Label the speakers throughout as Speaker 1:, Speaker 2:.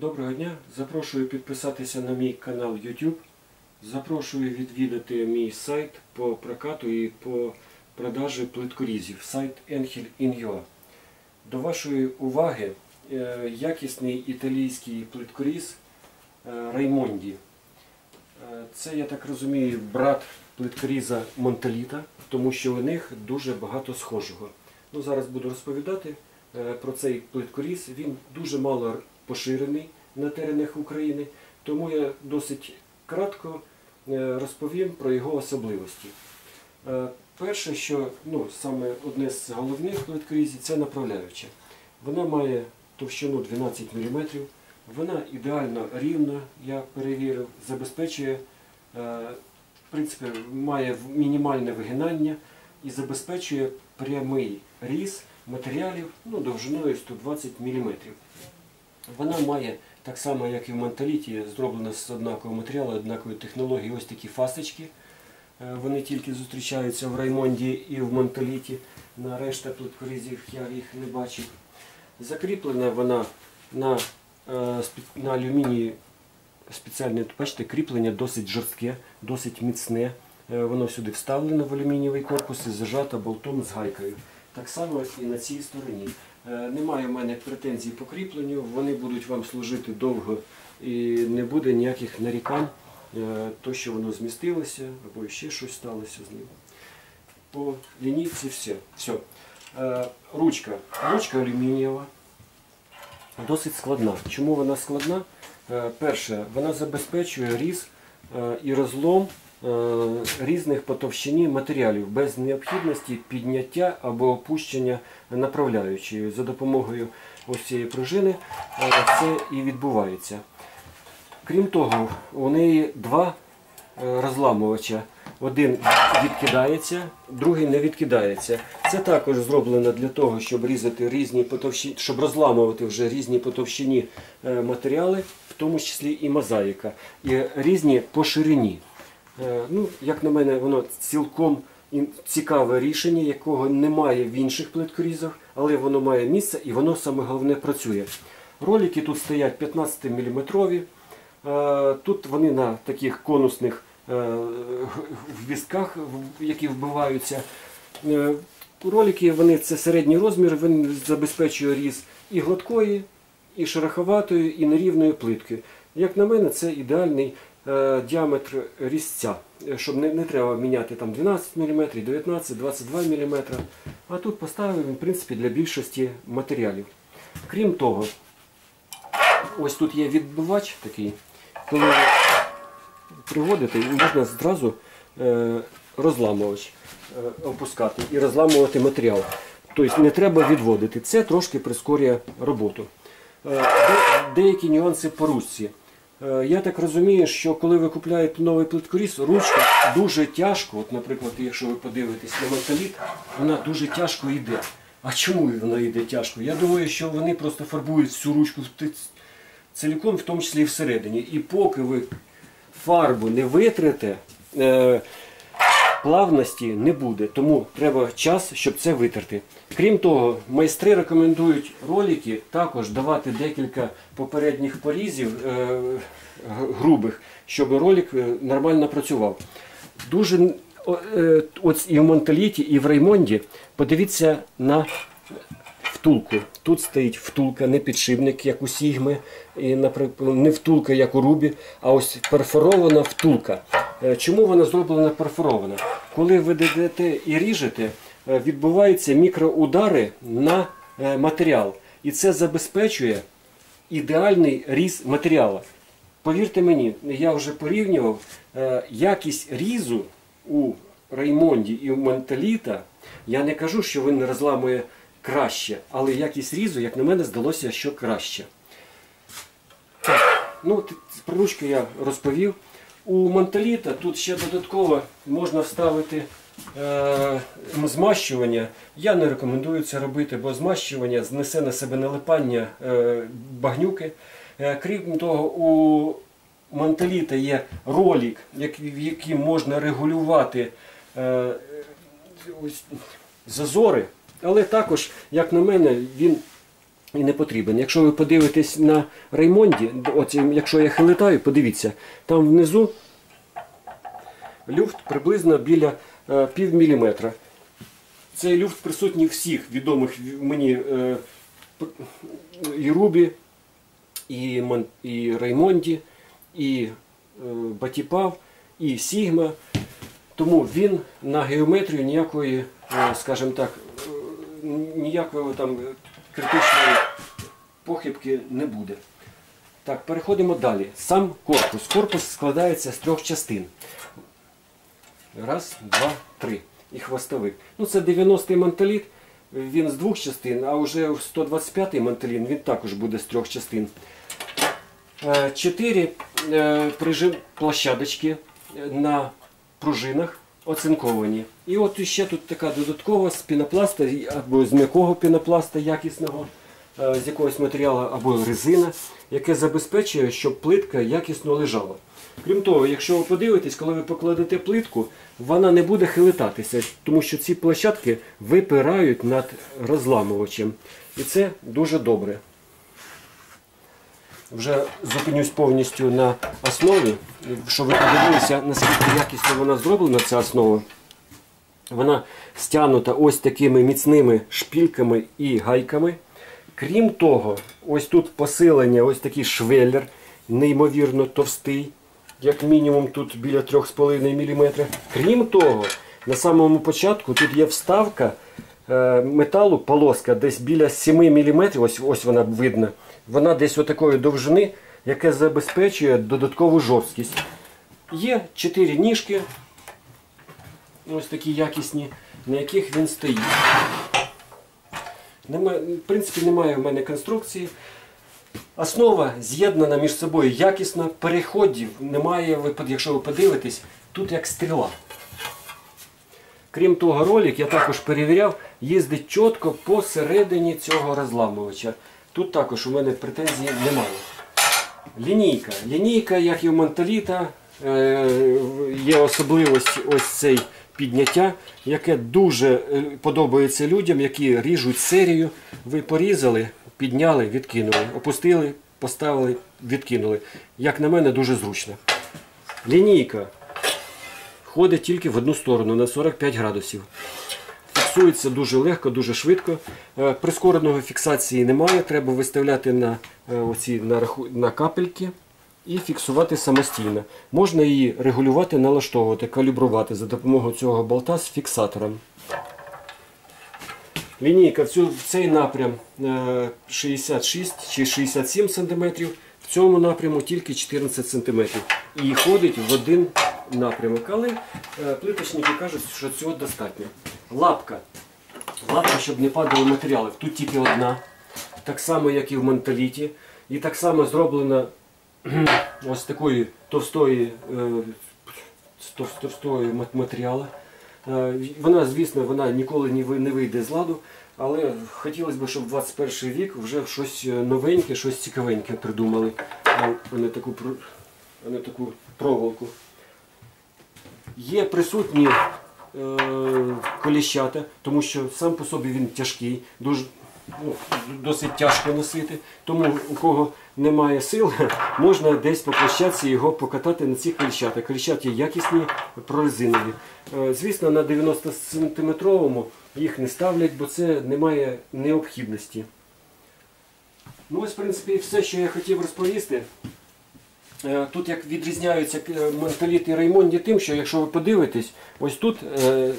Speaker 1: Доброго дня! Запрошую підписатися на мій канал YouTube. Запрошую відвідати мій сайт по прокату і по продажі плиткорізів. Сайт Enhil.in.ua. До вашої уваги якісний італійський плиткоріз Raimondi. Це, я так розумію, брат плиткоріза Монтеліта, тому що у них дуже багато схожого. Зараз буду розповідати про цей плиткоріз. Він дуже мало поширений на теренах України, тому я досить кратко розповім про його особливості. Перше, що саме одне з головних плиткорізів, це направляюча. Вона має товщину 12 мм, вона ідеально рівна, я перевірив, забезпечує, в принципі, має мінімальне вигинання і забезпечує прямий різ матеріалів довжиною 120 мм. Вона має, так само як і в Монтеліті, зроблена з однакового матеріалу, однакової технології, ось такі фасочки. Вони тільки зустрічаються в Raimondi і в Монтеліті. На решта плиткорізів я їх не бачив. Закріплена вона на алюмінії спеціальне, бачите, кріплення досить жорстке, досить міцне. Воно сюди вставлено в алюмінієвий корпус і зажато болтом з гайкою. Так само і на цій стороні. Немає в мене претензій по кріпленню, вони будуть вам служити довго і не буде ніяких нарікань, то що воно змістилося або ще щось сталося з ним. По лінійці все. Ручка алюмінієва, досить складна. Чому вона складна? Перше, вона забезпечує різ і розлом різних по товщині матеріалів без необхідності підняття або опущення направляючої. За допомогою ось цієї пружини це і відбувається. Крім того, у неї два розламувача. Один відкидається, другий не відкидається. Це також зроблено для того, щоб різати різні по товщині, щоб розламувати вже різні по товщині матеріали, в тому числі і мозаїка, і різні по ширині. Як на мене, воно цілком цікаве рішення, якого немає в інших плиткорізах, але воно має місце і воно, саме головне, працює. Ролики тут стоять 15 мм, тут вони на таких конусних ввістках, які вбиваються. Ролики, вони це середній розмір, він забезпечує різ і гладкої, і шероховатої, і нерівної плитки. Як на мене, це ідеальний діаметр різця, щоб не треба міняти там 12 мм, 19, 22 мм, а тут поставив він, в принципі, для більшості матеріалів. Крім того, ось тут є відбивач такий, коли приводите, можна зразу розламувач опускати і розламувати матеріал. Тобто не треба відводити. Це трошки прискорює роботу. Деякі нюанси по ручці. Я так розумію, що коли ви купуєте новий плиткоріз, ручка дуже тяжко, от, наприклад, якщо ви подивитесь на Монтеліт, вона дуже тяжко йде. А чому вона йде тяжко? Я думаю, що вони просто фарбують всю ручку цілком, в тому числі і всередині. І поки ви фарбу не витрите, плавності не буде. Тому треба час, щоб це витерти. Крім того, майстри рекомендують ролики також давати декілька попередніх порізів грубих, щоб ролик нормально працював. Дуже ось і в Монтеліті, і в Raimondi подивіться на втулку. Тут стоїть втулка, не підшипник, як у Сігми, і, наприклад, не втулка, як у Рубі, а ось перфорована втулка. Чому вона зроблена перфорована? Коли ви йдете і ріжете, відбуваються мікроудари на матеріал. І це забезпечує ідеальний різ матеріалу. Повірте мені, я вже порівнював якість різу у Raimondi і у Монтеліта. Я не кажу, що він розламує краще, але якість різу, як на мене, здалося, що краще. Про ручку я розповів. У Монтеліта тут ще додатково можна вставити змащування. Я не рекомендую це робити, бо змащування знесе на себе налипання багнюки. Крім того, у Монтеліта є ролик, яким можна регулювати зазори, але також, як на мене, він і не потрібен. Якщо ви подивитесь на Реймонді, от якщо я хилитаю, подивіться, там внизу люфт приблизно біля пів міліметра. Цей люфт присутній в всіх відомих мені і Рубі, і Реймонді, і Батіпав, і Сігма. Тому він на геометрію ніякої, скажімо так, ніякої там критичної похибки не буде. Так, переходимо далі. Сам корпус. Корпус складається з 3 частин. Раз, два, три. І хвостовик. Ну, це 90-й мантеліт, він з 2 частин, а вже 125-й мантелін, він також буде з 3 частин. 4 площадочки на пружинах оцинковані. І от ще тут така додаткова з пінопласта, або з м'якого пінопласта якісного, з якогось матеріалу, або резина, яке забезпечує, щоб плитка якісно лежала. Крім того, якщо ви подивитесь, коли ви покладете плитку, вона не буде хилитатися, тому що ці площадки випирають над розламувачем. І це дуже добре. Вже зупинюсь повністю на основі, щоб ви подивилися, наскільки якісно вона зроблена, ця основа. Вона стягнута ось такими міцними шпільками і гайками. Крім того, ось тут посилення, ось такий швеллер, неймовірно товстий, як мінімум тут біля 3,5 мм. Крім того, на самому початку тут є вставка металу, полоска, десь біля 7 мм, ось вона видна. Вона десь отакої довжини, яке забезпечує додаткову жорсткість. Є 4 ніжки, ось такі якісні, на яких він стоїть. В принципі, немає в мене конструкції. Основа з'єднана між собою якісно, переходів немає, якщо ви подивитесь, тут як стріла. Крім того, ролик, я також перевіряв, їздить чітко посередині цього розламувача. Тут також у мене претензій немає. Лінійка. Лінійка, як і у Монталіта, є особливість ось цей підняття, яке дуже подобається людям, які ріжуть серію. Ви порізали, підняли, відкинули, опустили, поставили, відкинули. Як на мене, дуже зручно. Лінійка ходить тільки в одну сторону, на 45 градусів. Фіксується дуже легко, дуже швидко. Прискореної фіксації немає, треба виставляти на капельки і фіксувати самостійно. Можна її регулювати, налаштовувати, калібрувати за допомогою цього болта з фіксатором. Лінійка в цей напрям 66 чи 67 см, в цьому напряму тільки 14 см. І ходить в один напрямок, але плиточники кажуть, що цього достатньо. Лапка. Лапка, щоб не падали матеріали. Тут тільки одна. Так само, як і в Монталіті. І так само зроблена ось такої товстої матеріалу. Вона, звісно, вона ніколи не вийде з ладу, але хотілося б, щоб 21 вік вже щось новеньке, щось цікавеньке придумали, а не таку проволоку. Є присутні коліщата, тому що сам по собі він тяжкий, досить тяжко носити, тому у кого немає сил, можна десь по площадці його покатати на цих коліщатах. Коліщата якісні, прорезинові. Звісно, на 90-сантиметровому їх не ставлять, бо це немає необхідності. Ну ось, в принципі, все, що я хотів розповісти. Тут як відрізняються Монталіт і Реймонді тим, що якщо ви подивитесь, ось тут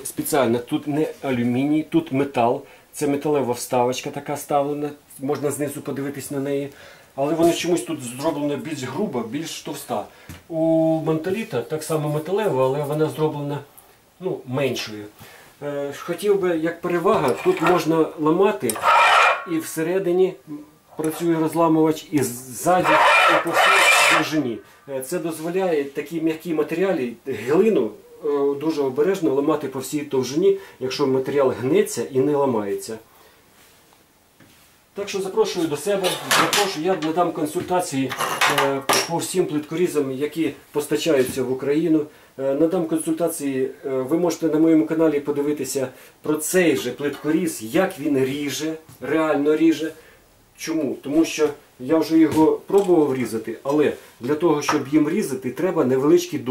Speaker 1: спеціально, тут не алюміній, тут метал. Це металева вставочка така ставлена, можна знизу подивитись на неї. Але воно чомусь тут зроблено більш грубо, більш товста. У Монталіта так само металева, але вона зроблена меншою. Хотів би, як перевага, тут можна ламати і всередині працює розламувач, і ззаді, і по всій довжині. Це дозволяє такі м'які матеріали, глину, дуже обережно ламати по всій довжині, якщо матеріал гнеться і не ламається. Так що запрошую до себе, я надам консультації по всім плиткорізам, які постачаються в Україну. Надам консультації, ви можете на моєму каналі подивитися про цей же плиткоріз, як він ріже, реально ріже, Чому? Тому що я вже його пробував різати, але для того, щоб їм різати, треба невеличкий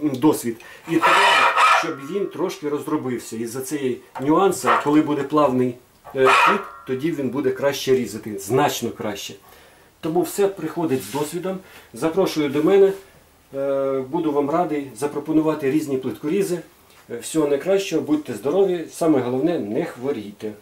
Speaker 1: досвід. І треба, щоб він трошки розробився. І за цей нюанс, коли буде плавний хід, тоді він буде краще різати, значно краще. Тому все приходить з досвідом. Запрошую до мене. Буду вам радий запропонувати різні плиткорізи. Всього найкращого, будьте здорові, саме головне, не хворійте.